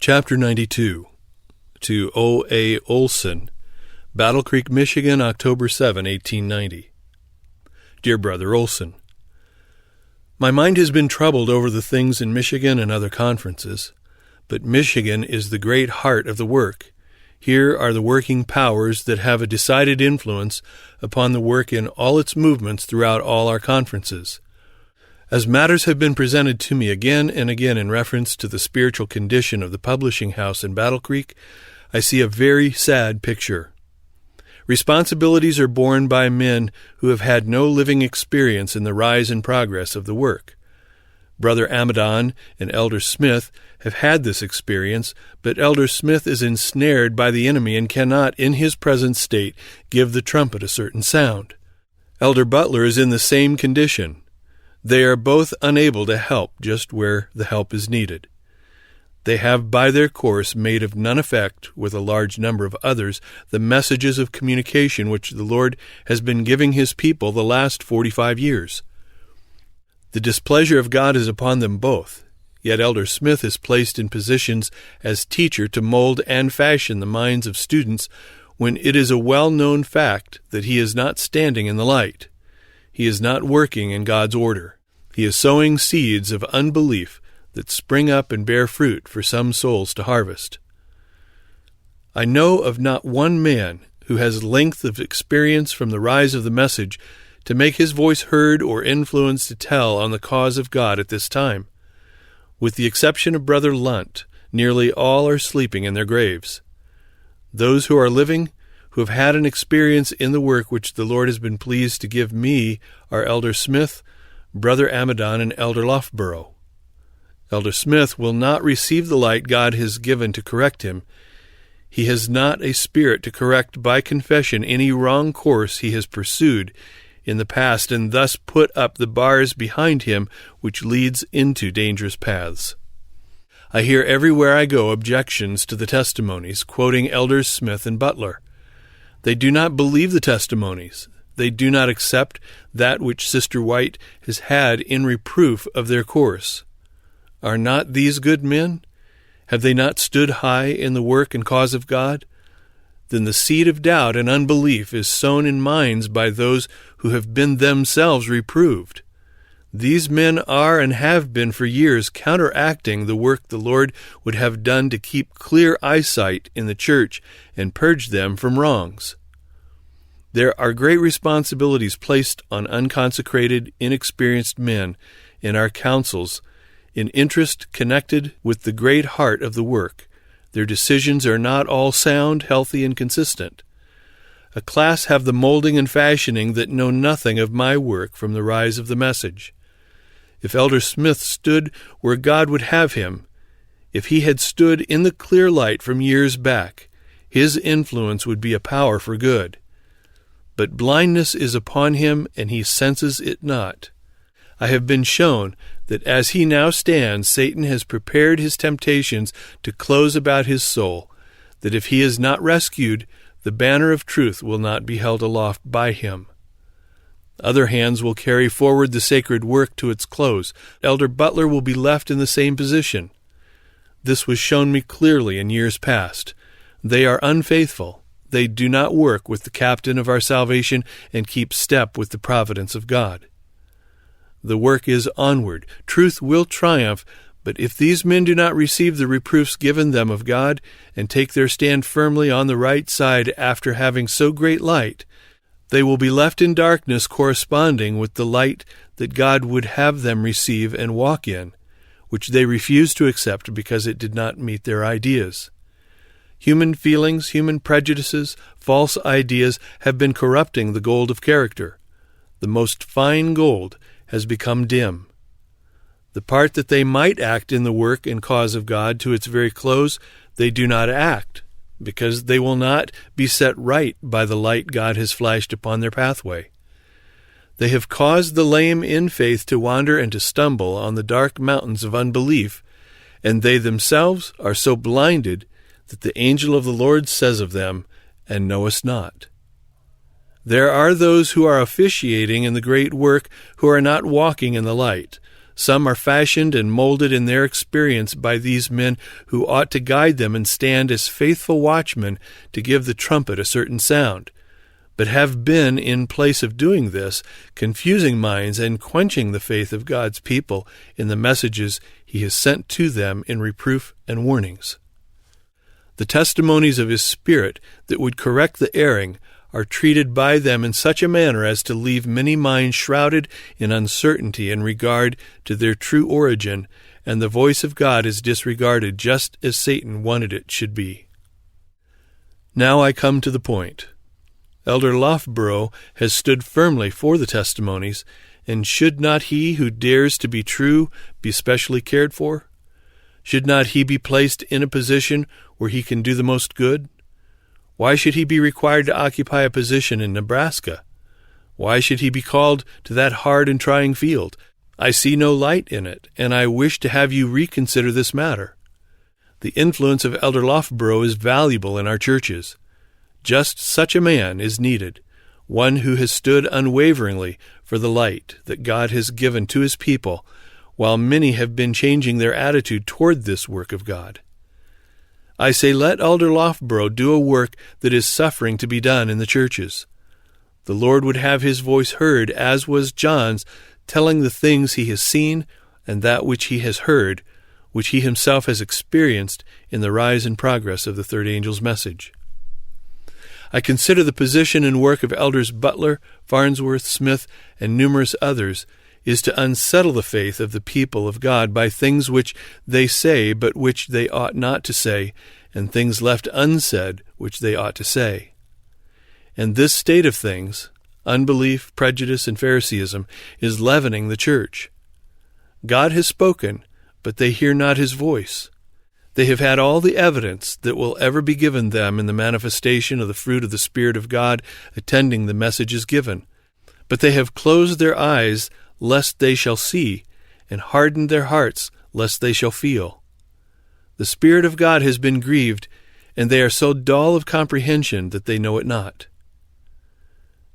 Chapter 92. To O.A. Olsen, Battle Creek, Michigan, October 7, 1890. Dear Brother Olsen, my mind has been troubled over the things in Michigan and other conferences, but Michigan is the great heart of the work. Here are the working powers that have a decided influence upon the work in all its movements throughout all our conferences. As matters have been presented to me again and again in reference to the spiritual condition of the publishing house in Battle Creek, I see a very sad picture. Responsibilities are borne by men who have had no living experience in the rise and progress of the work. Brother Amadon and Elder Smith have had this experience, but Elder Smith is ensnared by the enemy and cannot, in his present state, give the trumpet a certain sound. Elder Butler is in the same condition. They are both unable to help just where the help is needed. They have by their course made of none effect, with a large number of others, the messages of communication which the Lord has been giving His people the last 45 years. The displeasure of God is upon them both, yet Elder Smith is placed in positions as teacher to mold and fashion the minds of students when it is a well-known fact that he is not standing in the light. He is not working in God's order. He is sowing seeds of unbelief that spring up and bear fruit for some souls to harvest. I know of not one man who has length of experience from the rise of the message to make his voice heard or influence to tell on the cause of God at this time. With the exception of Brother Lunt, nearly all are sleeping in their graves. Those who are living, who have had an experience in the work which the Lord has been pleased to give me, are Elder Smith, Brother Amadon, and Elder Loughborough. Elder Smith will not receive the light God has given to correct him. He has not a spirit to correct by confession any wrong course he has pursued in the past, and thus put up the bars behind him which leads into dangerous paths. I hear everywhere I go objections to the testimonies, quoting Elders Smith and Butler. They do not believe the testimonies. They do not accept that which Sister White has had in reproof of their course. Are not these good men? Have they not stood high in the work and cause of God? Then the seed of doubt and unbelief is sown in minds by those who have been themselves reproved. These men are and have been for years counteracting the work the Lord would have done to keep clear eyesight in the church and purge them from wrongs. There are great responsibilities placed on unconsecrated, inexperienced men in our councils in interest connected with the great heart of the work. Their decisions are not all sound, healthy, and consistent. A class have the molding and fashioning that know nothing of my work from the rise of the message. If Elder Smith stood where God would have him, if he had stood in the clear light from years back, his influence would be a power for good. But blindness is upon him, and he senses it not. I have been shown that as he now stands, Satan has prepared his temptations to close about his soul, that if he is not rescued, the banner of truth will not be held aloft by him. Other hands will carry forward the sacred work to its close. Elder Butler will be left in the same position. This was shown me clearly in years past. They are unfaithful. They do not work with the captain of our salvation and keep step with the providence of God. The work is onward. Truth will triumph, but if these men do not receive the reproofs given them of God and take their stand firmly on the right side after having so great light, they will be left in darkness corresponding with the light that God would have them receive and walk in, which they refuse to accept because it did not meet their ideas. Human feelings, human prejudices, false ideas have been corrupting the gold of character. The most fine gold has become dim. The part that they might act in the work and cause of God to its very close, they do not act, because they will not be set right by the light God has flashed upon their pathway. They have caused the lame in faith to wander and to stumble on the dark mountains of unbelief, and they themselves are so blinded that the angel of the Lord says of them, "And knowest not." There are those who are officiating in the great work who are not walking in the light, Some are fashioned and molded in their experience by these men who ought to guide them and stand as faithful watchmen to give the trumpet a certain sound, but have been, in place of doing this, confusing minds and quenching the faith of God's people in the messages he has sent to them in reproof and warnings. The testimonies of his Spirit that would correct the erring are treated by them in such a manner as to leave many minds shrouded in uncertainty in regard to their true origin, and the voice of God is disregarded just as Satan wanted it should be. Now I come to the point. Elder Loughborough has stood firmly for the testimonies, and should not he who dares to be true be specially cared for? Should not he be placed in a position where he can do the most good? Why should he be required to occupy a position in Nebraska? Why should he be called to that hard and trying field? I see no light in it, and I wish to have you reconsider this matter. The influence of Elder Loughborough is valuable in our churches. Just such a man is needed, one who has stood unwaveringly for the light that God has given to his people, while many have been changing their attitude toward this work of God. I say let Elder Loughborough do a work that is suffering to be done in the churches. The Lord would have his voice heard, as was John's, telling the things he has seen and that which he has heard, which he himself has experienced in the rise and progress of the third angel's message. I consider the position and work of Elders Butler, Farnsworth, Smith, and numerous others is to unsettle the faith of the people of God by things which they say but which they ought not to say, and things left unsaid which they ought to say. And this state of things, unbelief, prejudice, and Phariseeism, is leavening the church. God has spoken, but they hear not his voice. They have had all the evidence that will ever be given them in the manifestation of the fruit of the Spirit of God attending the messages given, but they have closed their eyes lest they shall see, and hardened their hearts lest they shall feel. The Spirit of God has been grieved, and they are so dull of comprehension that they know it not.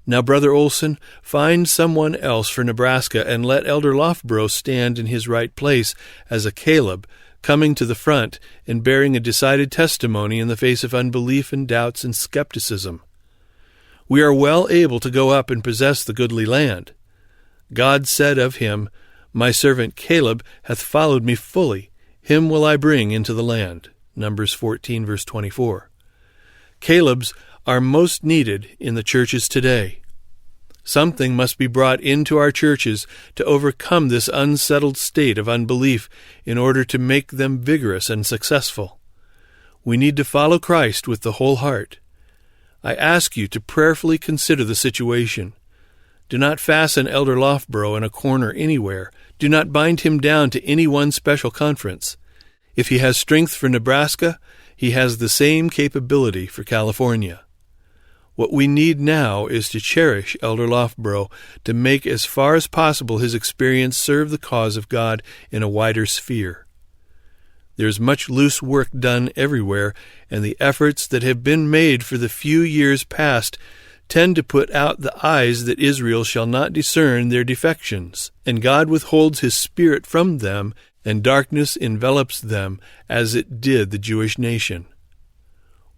Now, Brother Olsen, find someone else for Nebraska, and let Elder Loughborough stand in his right place as a Caleb, coming to the front and bearing a decided testimony in the face of unbelief and doubts and skepticism. We are well able to go up and possess the goodly land. God said of him, My servant Caleb hath followed me fully. Him will I bring into the land. Numbers 14, verse 24. Calebs are most needed in the churches today. Something must be brought into our churches to overcome this unsettled state of unbelief in order to make them vigorous and successful. We need to follow Christ with the whole heart. I ask you to prayerfully consider the situation. Do not fasten Elder Loughborough in a corner anywhere. Do not bind him down to any one special conference. If he has strength for Nebraska, he has the same capability for California. What we need now is to cherish Elder Loughborough, to make as far as possible his experience serve the cause of God in a wider sphere. There is much loose work done everywhere, and the efforts that have been made for the few years past tend to put out the eyes that Israel shall not discern their defections, and God withholds his Spirit from them, and darkness envelops them as it did the Jewish nation.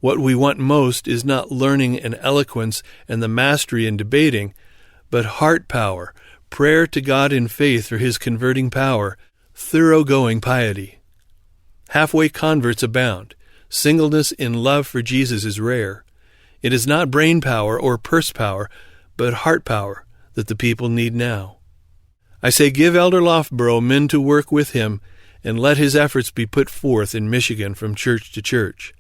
What we want most is not learning and eloquence and the mastery in debating, but heart power, prayer to God in faith for his converting power, thoroughgoing piety. Halfway converts abound. Singleness in love for Jesus is rare. It is not brain power or purse power, but heart power that the people need now. I say give Elder Loughborough men to work with him, and let his efforts be put forth in Michigan from church to church.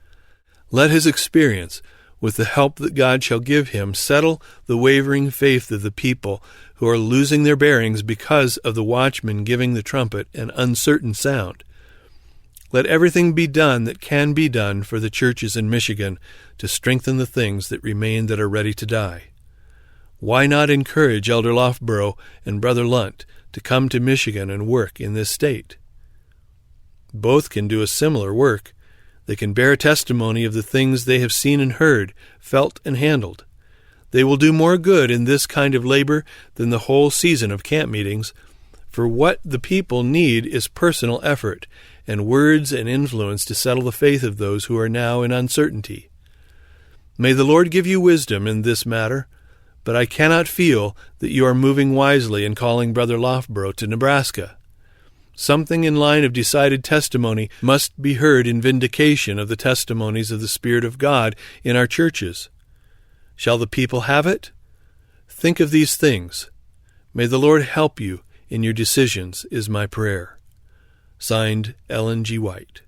Let his experience, with the help that God shall give him, settle the wavering faith of the people who are losing their bearings because of the watchman giving the trumpet an uncertain sound. Let everything be done that can be done for the churches in Michigan to strengthen the things that remain that are ready to die. Why not encourage Elder Loughborough and Brother Lunt to come to Michigan and work in this state? Both can do a similar work. They can bear testimony of the things they have seen and heard, felt and handled. They will do more good in this kind of labor than the whole season of camp meetings, For what the people need is personal effort, and words and influence to settle the faith of those who are now in uncertainty. May the Lord give you wisdom in this matter, but I cannot feel that you are moving wisely in calling Brother Loughborough to Nebraska. Something in line of decided testimony must be heard in vindication of the testimonies of the Spirit of God in our churches. Shall the people have it? Think of these things. May the Lord help you in your decisions, is my prayer. Signed, Ellen G. White.